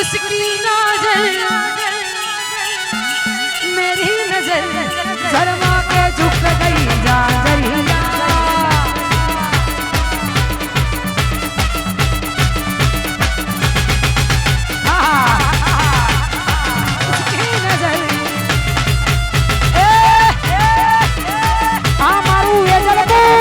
उसकी नजर मेरी नजर शर्मा के झुक गई जाजरिया उसकी नजर मारू ये जलपुर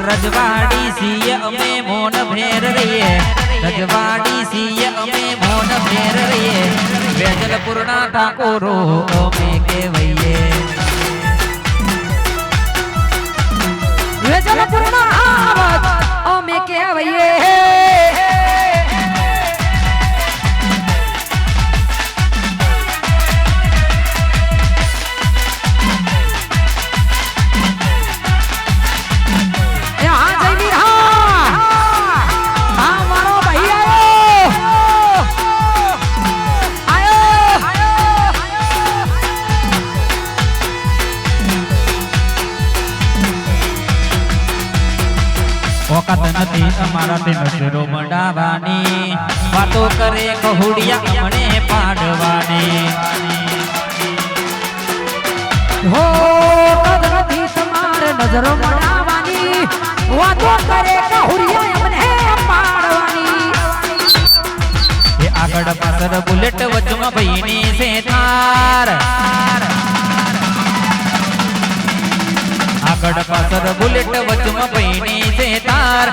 रजवाड़ी सीय अमे मोन भेर रही रजवाड़ी सीय अमे मोन भेर रही वेजल पूर्णा ठाकोरो अमे केवैये वेजल पूर्णा अमे केवैये औकात नथी अमारा ते नजरो मंडावानी वातो करे कहुड़िया अमने पाडवानी हो औकात नथी तुम्हारे नजरो मंडावानी वातो करे कहुड़िया अमने पाडवानी ये आगड़ पासर बुलेट वचमा भईनी से थार आगड़ पासर बुलेट वचमा भईनी से तार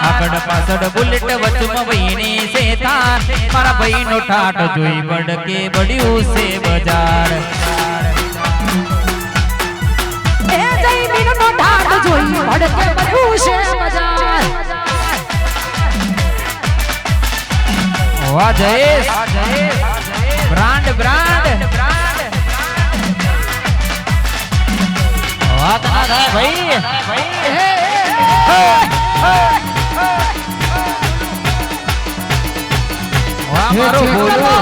आगड़ पासर बुलेट वचमा भईनी से तार मारा भईनो ठाट जोई बड़के बड़ियो से बाजार ए जई मीनो ठाट जोई बड़के बड़ियो से बाजार वाह जयेश ब्रांड ब्रांड बात ना है भाई वाह मारो बोलो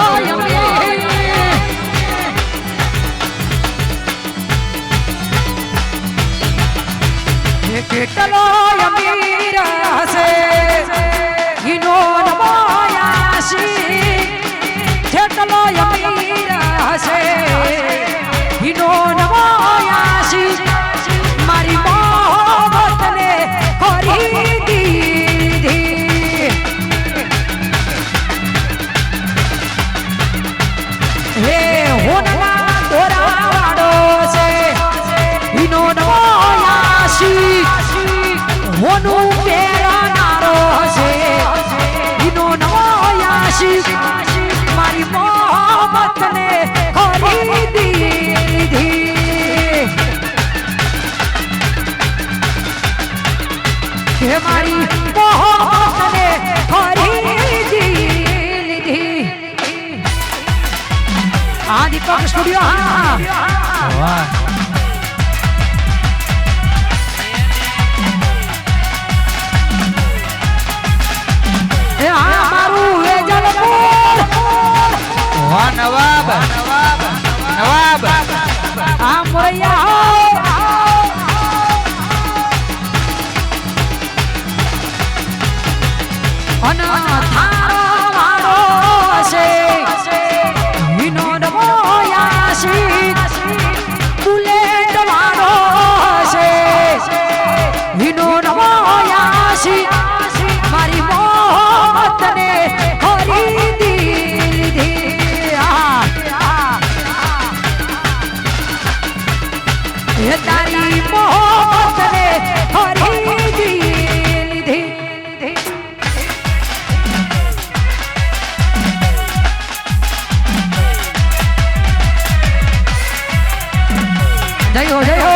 केटलो यमीरा से इनो नमायासी केटलो यमीरा से इनो नमायासी मारी मोहब्बत ने खरीदी दी हे होना दोरावाडो से इनो नमायासी होनु मेरा नारो से इनो नमायासी मारी मोहब्बत ने खरीदी दी हमारी मोहब्बत ने खरीदी ली दीपक स्टूडियो वाह मारू वेजलपुर वाह नवाब नवाब नवाब मोरैया थारो मारो से विनोद मोयासी बुलेट मारो से હે તારી મોહબ્બતને ખરીદી લીધી જય હો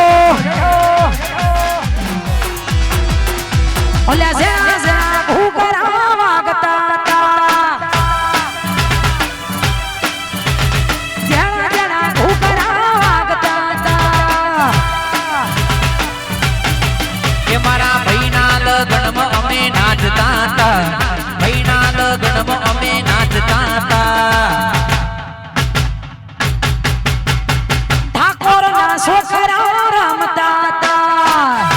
ઓલ્યા ઝેણા ઘૂઘરા વાગતા તા ઝેણા ઘૂઘરા વાગતા તા કે મારા ભાઈના લગ્નમાં અમે નાચતા હતા ભાઈના લગ્નમાં અમે નાચતા હતા ઠાકોરના છોકરા રમતા તા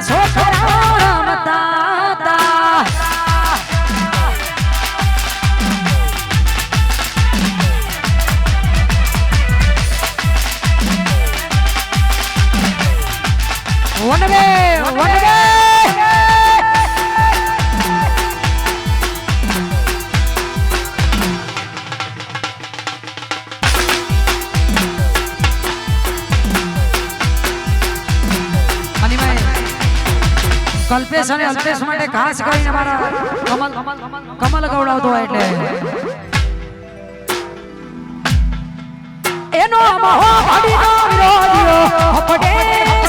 છોકરા રમતા તા વનવે વનવે કલ્પેશ અને અલ્પેશ માટે ખાસ કરીને મારા કમલ ગવડાવતો હોય એટલે એનો મહો ભડીનો વિરોધીઓ હપડે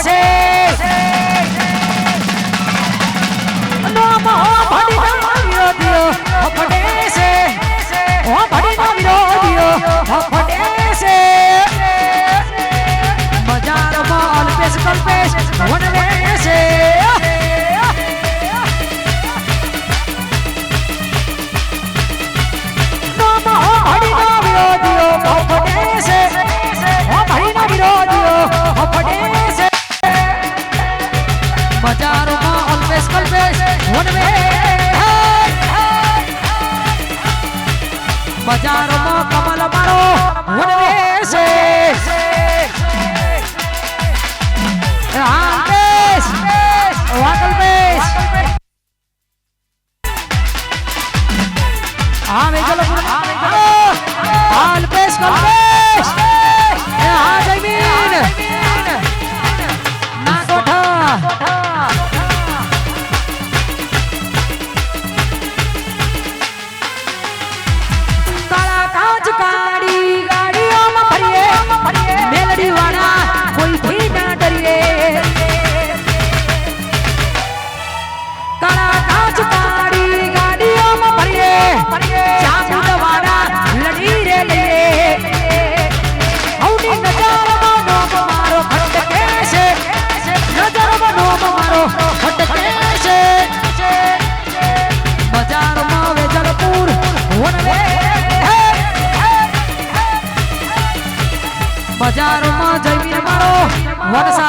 છે એનો મહો ભડીનો વિરોધીઓ હપડે છે ઓ ભડીનો વિરોધીઓ હપડે છે બજારમાં અલ્પેશ કલ્પેશ વનવે છે બજારોમાં અલ્પેશ કલ્પેશ વનવે બજારોમાં કમલ મારો વનવે છે અલ્પેશ કલ્પેશ હા મેઘલો અલ્પેશ કલ્પેશ હા જયમીન ના કોઠા કાળા કાચ કાળી ગાડીઓમાં ફરીએ મેલડી વાળા કોઈથી ના ડરીએ કાળા કાચ કાળી ગાડીઓમાં ફરીએ ચામુંડ વાળા લડી રે લઈએ હૌની નજરમાં નોમ મારો ખટકે છે નજરમાં નોમ મારો ખટકે છે બજારમાં વેજલપુર વનવે બજારમાં જયમીન મારો વનસ